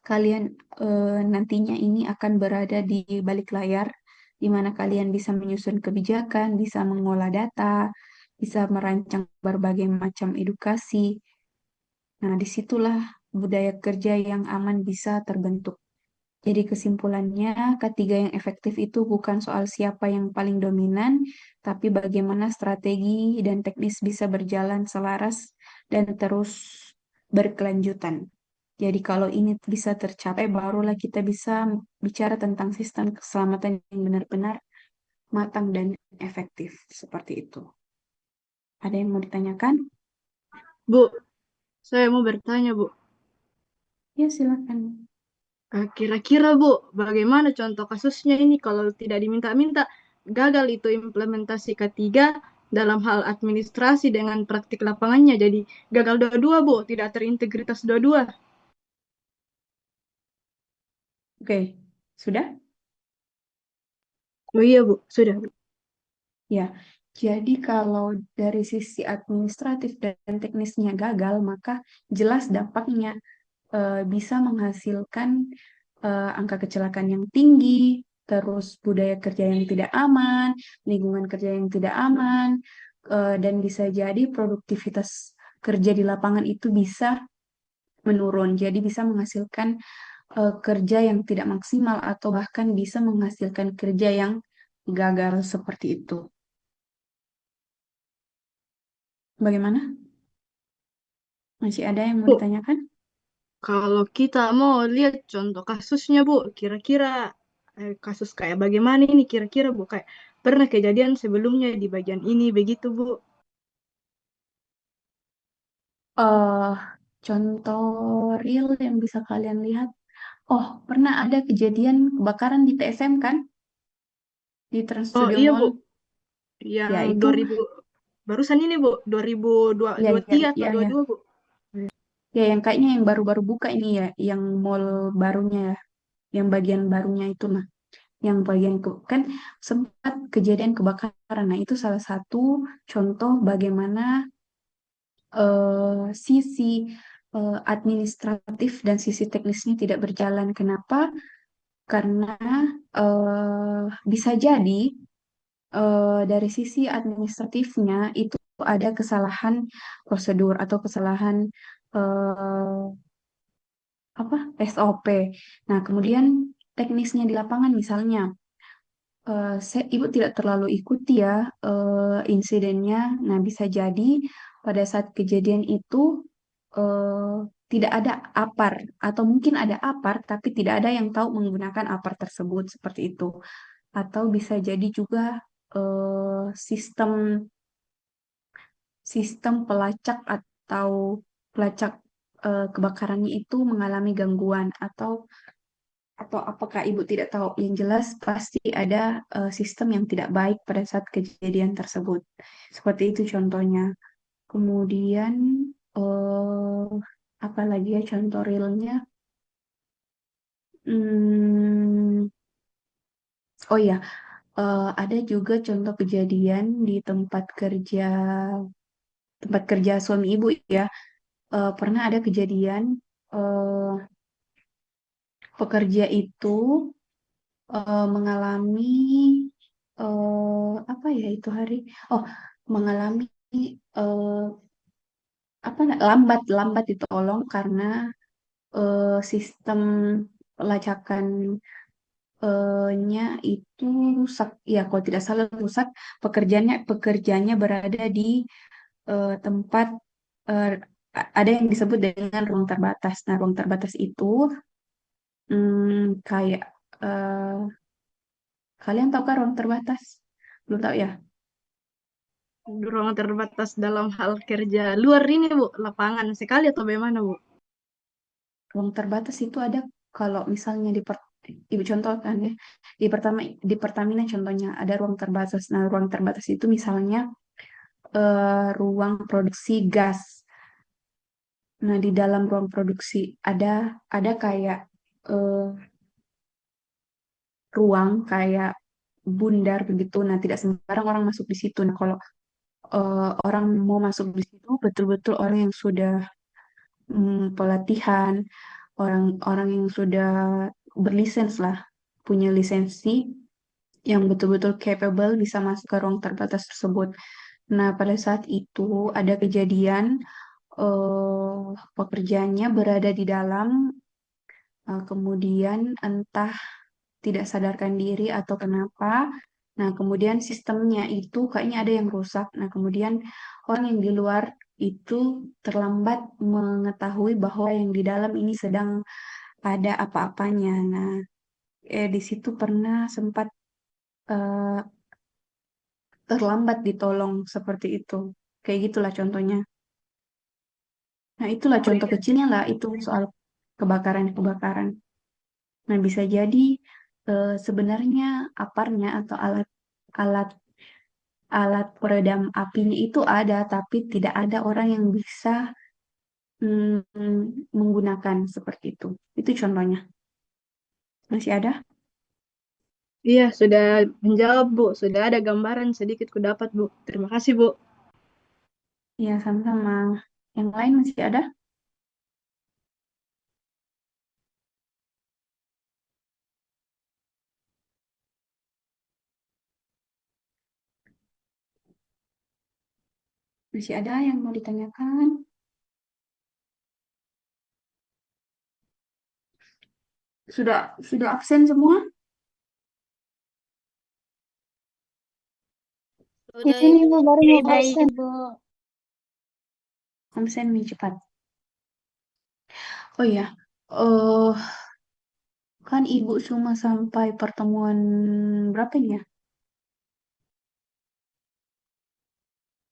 kalian nantinya ini akan berada di balik layar, di mana kalian bisa menyusun kebijakan, bisa mengolah data, bisa merancang berbagai macam edukasi. Nah, disitulah budaya kerja yang aman bisa terbentuk. Jadi kesimpulannya, ketiga yang efektif itu bukan soal siapa yang paling dominan, tapi bagaimana strategi dan teknis bisa berjalan selaras dan terus berkelanjutan. Jadi kalau ini bisa tercapai, barulah kita bisa bicara tentang sistem keselamatan yang benar-benar matang dan efektif. Seperti itu. Ada yang mau ditanyakan? Bu, saya mau bertanya, Bu. Ya, silakan. Kira-kira, Bu, bagaimana contoh kasusnya ini kalau tidak diminta-minta gagal itu implementasi K3 dalam hal administrasi dengan praktik lapangannya. Jadi gagal dua-dua, Bu, tidak terintegritas dua-dua. Oke, sudah? Oh iya, Bu, sudah, Bu. Ya, jadi kalau dari sisi administratif dan teknisnya gagal, maka jelas dampaknya bisa menghasilkan angka kecelakaan yang tinggi, terus budaya kerja yang tidak aman, lingkungan kerja yang tidak aman, dan bisa jadi produktivitas kerja di lapangan itu bisa menurun. Jadi bisa menghasilkan kerja yang tidak maksimal atau bahkan bisa menghasilkan kerja yang gagal seperti itu. Bagaimana? Masih ada yang mau Bu, ditanyakan? kalau kita mau lihat contoh kasusnya, Bu, kira-kira kasus kayak bagaimana ini kira-kira, Bu? Kayak pernah kejadian sebelumnya di bagian ini begitu, Bu? eh Contoh real yang bisa kalian lihat. Oh, pernah ada kejadian kebakaran di TSM kan? Di Trans Oh Studio iya, Bu. Mall. Yang Ya, itu 2000 barusan ini, Bu. ya ya 2023 atau ya ya. 22, Bu? Ya, yang kayaknya yang baru-baru buka ini ya, yang mall barunya ya, yang bagian barunya itu mah, yang bagian kan sempat kejadian kebakaran. Nah, itu salah satu contoh bagaimana sisi administratif dan sisi teknisnya tidak berjalan. Kenapa? Karena bisa jadi dari sisi administratifnya itu ada kesalahan prosedur atau kesalahan apa SOP. Nah, kemudian teknisnya di lapangan misalnya, ibu tidak terlalu ikuti ya insidennya. Nah, bisa jadi pada saat kejadian itu eh, tidak ada APAR atau mungkin ada APAR tapi tidak ada yang tahu menggunakan APAR tersebut seperti itu. Atau bisa jadi juga sistem sistem pelacak atau pelacak kebakarannya itu mengalami gangguan atau apakah ibu tidak tahu? Yang jelas pasti ada sistem yang tidak baik pada saat kejadian tersebut. Seperti itu contohnya. Kemudian eh apa lagi ya contoh realnya? Hmm, oh ya, ada juga contoh kejadian di tempat kerja suami ibu ya. Pernah ada kejadian eh, pekerja itu mengalami apa ya itu hari? Oh, mengalami eh, apa lambat lambat ditolong karena sistem pelacakan nya itu rusak. Ya, kalau tidak salah rusak. Pekerjaannya berada di tempat eh, ada yang disebut dengan ruang terbatas. Nah, ruang terbatas itu kayak eh, kalian tahu kan ruang terbatas? Belum tahu ya? Ruang terbatas dalam hal kerja luar ini, Bu. Lapangan sekali atau bagaimana, Bu? Ruang terbatas itu ada kalau misalnya ibu contohkan ya di Pertamina contohnya ada ruang terbatas. Nah, ruang terbatas itu misalnya ruang produksi gas. Nah, di dalam ruang produksi ada kayak eh, ruang kayak bundar begitu. Nah, tidak sembarang orang masuk di situ. Nah, kalau orang mau masuk di situ betul-betul orang yang sudah pelatihan, orang-orang yang sudah berlisens lah, punya lisensi yang betul-betul capable bisa masuk ke ruang terbatas tersebut. Nah, pada saat itu ada kejadian pekerjaannya berada di dalam, kemudian entah tidak sadarkan diri atau kenapa. Nah, kemudian sistemnya itu kayaknya ada yang rusak. Nah, kemudian orang yang di luar itu terlambat mengetahui bahwa yang di dalam ini sedang ada apa-apanya. Nah, di situ pernah sempat eh, terlambat ditolong seperti itu. Kayak gitulah contohnya. Nah, itulah Oh contoh iya. kecilnya lah itu soal kebakaran-kebakaran. Nah, bisa jadi sebenarnya aparnya atau alat alat peredam apinya itu ada, tapi tidak ada orang yang bisa menggunakan seperti itu. Itu contohnya. Masih ada? Iya, sudah menjawab, Bu. Sudah ada gambaran sedikit ku dapat, Bu. Terima kasih, Bu. Ya, sama-sama. Yang lain masih ada? Masih ada yang mau ditanyakan? Sudah absen semua? Sudah ini Ibu baru mau absen. Ibu. Absen nih cepat. Oh iya, eh kan Ibu cuma sampai pertemuan berapa ini ya?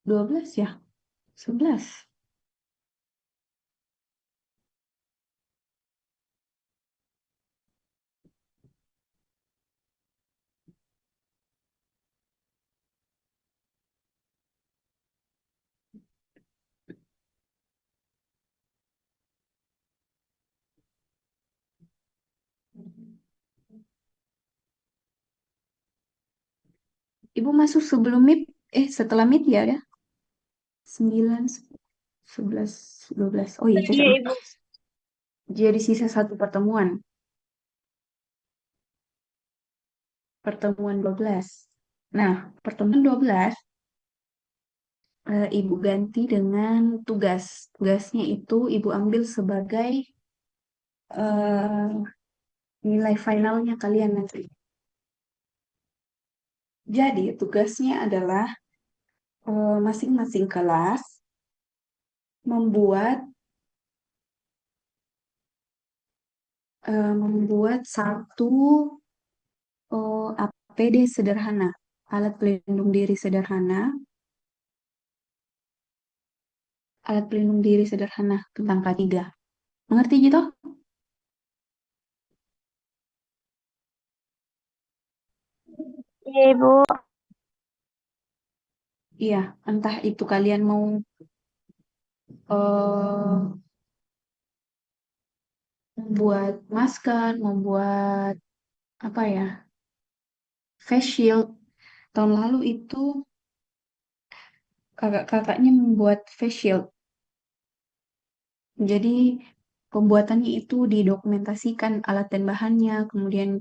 12 ya? 11. Ibu masuk sebelum MIP, setelah MIP ya? 9, 11, 12. Oh iya, Iya cacat. Ibu. Jadi sisa satu pertemuan. Pertemuan 12. Nah, pertemuan 12 Ibu ganti dengan tugas. Tugasnya itu Ibu ambil sebagai eh, nilai finalnya kalian nanti. Jadi tugasnya adalah masing-masing kelas membuat satu APD sederhana, alat pelindung diri sederhana, tentang K3. Mengerti gitu? Iya Ibu. Iya, entah itu kalian mau eh, membuat masker, membuat apa ya, face shield. Tahun lalu itu kakak-kakaknya membuat face shield. Jadi pembuatannya itu didokumentasikan alat dan bahannya, kemudian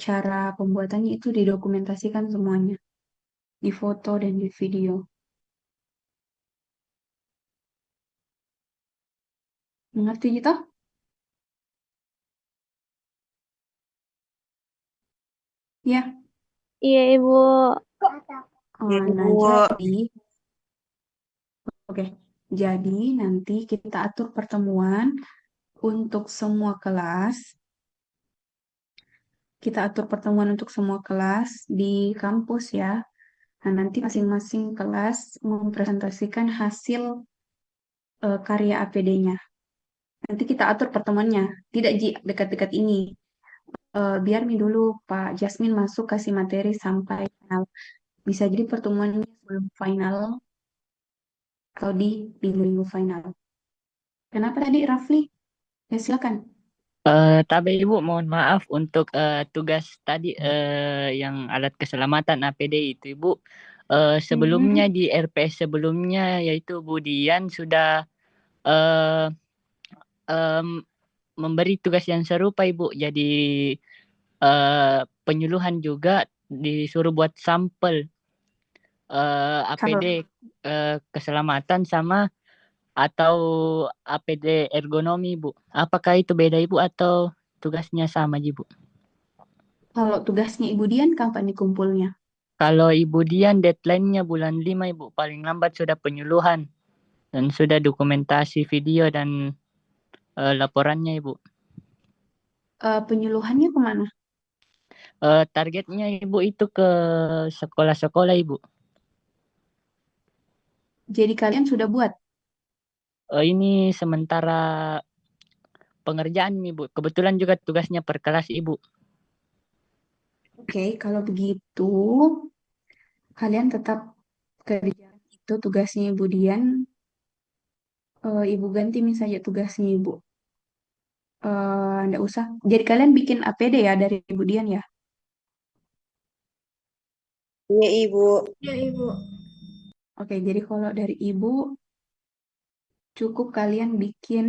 cara pembuatannya itu didokumentasikan semuanya, di foto dan di video. Mengerti gitu? Ya. Iya Ibu. Iya Nah, Ibu. oke. Jadi nanti kita atur pertemuan untuk semua kelas. Kita atur pertemuan untuk semua kelas di kampus ya. Nah, nanti masing-masing kelas mempresentasikan hasil karya APD-nya. Nanti kita atur pertemuannya. Tidak Ji, dekat-dekat ini. Biar nih dulu Pak Jasmine masuk kasih materi sampai final. Bisa jadi pertemuannya sebelum final atau di minggu final. Kenapa tadi Rafli? Ya silakan. Tapi Ibu mohon maaf untuk tugas tadi yang alat keselamatan APD itu Ibu. Sebelumnya Mhm. di RPS sebelumnya yaitu Bu Dian sudah eh, em, memberi tugas yang serupa Ibu. Jadi penyuluhan juga disuruh buat sampel APD Kalau keselamatan sama atau APD ergonomi Bu. Apakah itu beda Ibu atau tugasnya sama Ibu? kalau tugasnya Ibu Dian kapan dikumpulnya? Kalau Ibu Dian deadline-nya bulan 5 Ibu. Paling lambat sudah penyuluhan dan sudah dokumentasi video dan laporannya Ibu. Penyuluhannya kemana? Targetnya Ibu itu ke sekolah-sekolah Ibu. Jadi kalian sudah buat? Ini sementara pengerjaan Ibu. Kebetulan juga tugasnya per kelas Ibu. Oke, kalau begitu kalian tetap kerjakan itu tugasnya Ibu Dian. Ibu ganti misalnya tugasnya Ibu. Nggak usah. Jadi kalian bikin APD ya dari Ibu Dian ya? Iya Ibu. Iya Ibu. Oke, jadi kalau dari Ibu cukup kalian bikin.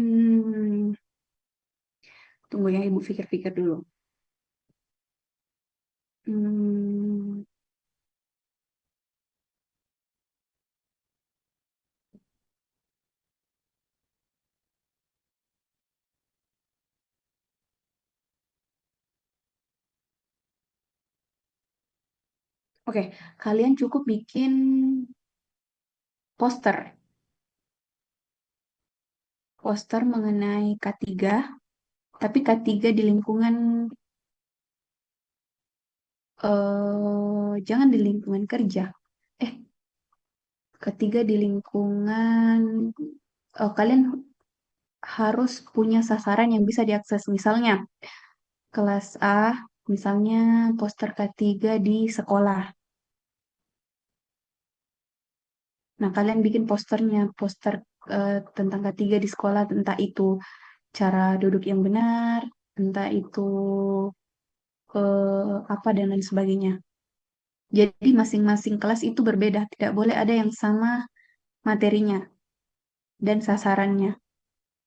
Tunggu ya, Ibu pikir-pikir dulu. Hmm, Oke, kalian cukup bikin poster. Poster mengenai K3, tapi K3 di lingkungan, jangan di lingkungan kerja. Eh, K3 di lingkungan, kalian harus punya sasaran yang bisa diakses. Misalnya, kelas A, misalnya poster K3 di sekolah. Nah, kalian bikin posternya, poster tentang K3 di sekolah, entah itu cara duduk yang benar, entah itu apa dan lain sebagainya. Jadi masing-masing kelas itu berbeda, tidak boleh ada yang sama materinya dan sasarannya.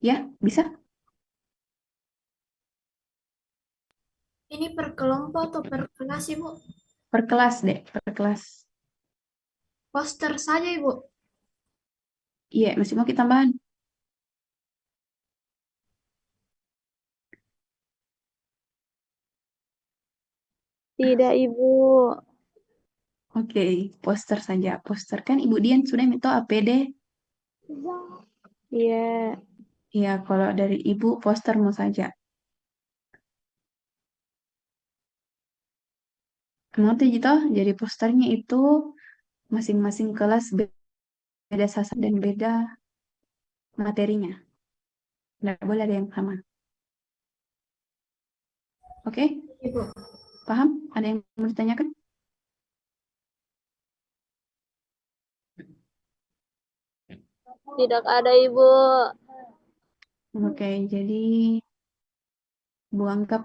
Ya, bisa? Ini per kelompok atau per kelas, Ibu? Per kelas deh, per kelas. Poster saja, Ibu. Iya, masih mau kita tambahan? Tidak, Ibu. Oke, poster saja. Poster kan Ibu Dian sudah minta APD. Iya. Iya, kalau dari Ibu poster mau saja. Ngerti gitu? Jadi posternya itu masing-masing kelas beda sasaran dan beda materinya. Nggak boleh ada yang sama. Oke? Ibu. Paham? Ada yang mau ditanyakan? Tidak ada, Ibu. Oke, jadi Bu anggap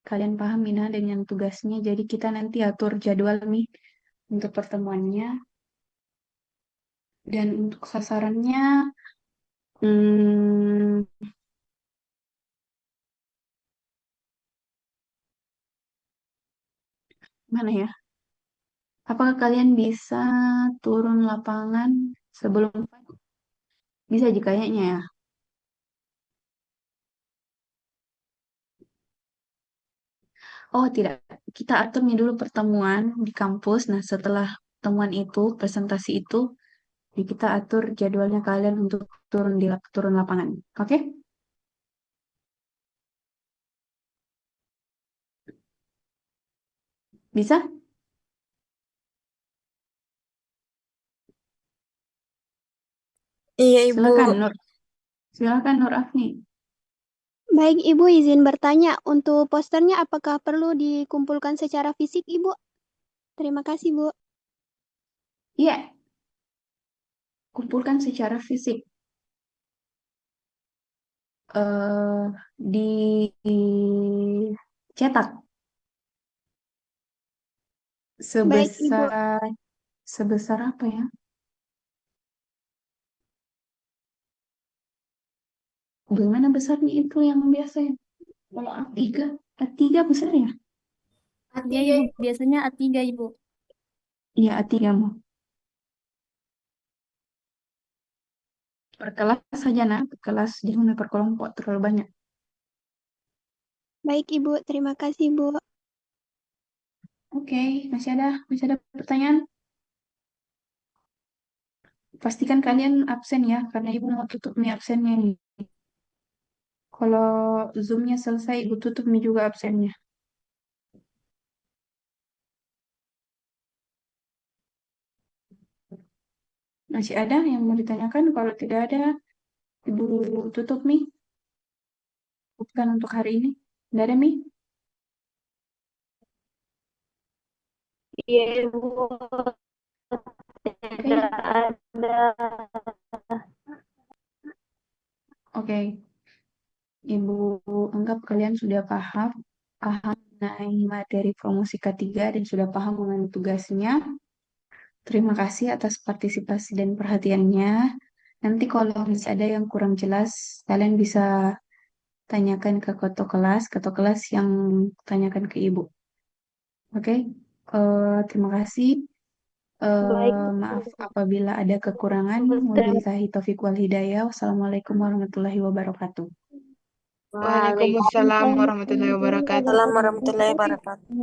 kalian paham Mina dengan tugasnya. Jadi kita nanti atur jadwal nih untuk pertemuannya. Dan untuk sasarannya, hmm, mana ya? Apakah kalian bisa turun lapangan sebelum bisa aja kayaknya ya? Oh tidak, kita atur nih dulu pertemuan di kampus. Nah setelah pertemuan itu, presentasi itu, kita atur jadwalnya kalian untuk turun lapangan. Oke? Bisa? Iya, Ibu. Silakan Nur. Silakan Nur Afni. Baik, Ibu izin bertanya, untuk posternya apakah perlu dikumpulkan secara fisik, Ibu? Terima kasih, Bu. Iya, kumpulkan secara fisik. eh dicetak Baik, Ibu. sebesar sebesar apa ya? Bagaimana besarnya itu yang biasa ya? Kalau A3 besar ya? A3, Iya, Ibu. Ibu. Biasanya A3, Ibu. Iya, A3 mau. Per kelas saja, nah. Per kelas, jangan per kelompok, terlalu banyak. Baik, Ibu. Terima kasih, Bu. Oke, masih ada pertanyaan? Pastikan kalian absen ya, karena Ibu mau tutup nih absennya nih. Kalau Zoom-nya selesai, Ibu tutup nih juga absennya. Masih ada yang mau ditanyakan? Kalau tidak ada, Ibu tutup nih. Bukan untuk hari ini. Tidak ada, Mi? Iya, Ibu. Oke. Tidak ada. Oke. Ibu anggap kalian sudah paham mengenai materi promosi K3 dan sudah paham mengenai tugasnya. Terima kasih atas partisipasi dan perhatiannya. Nanti kalau masih ada yang kurang jelas, kalian bisa tanyakan ke ketua kelas yang tanyakan ke Ibu. Oke, terima kasih. Baik, Maaf apabila ada kekurangan. Wabillahi taufiq wal hidayah. Wassalamualaikum warahmatullahi wabarakatuh. Waalaikumsalam warahmatullahi wabarakatuh. Waalaikumsalam warahmatullahi wabarakatuh.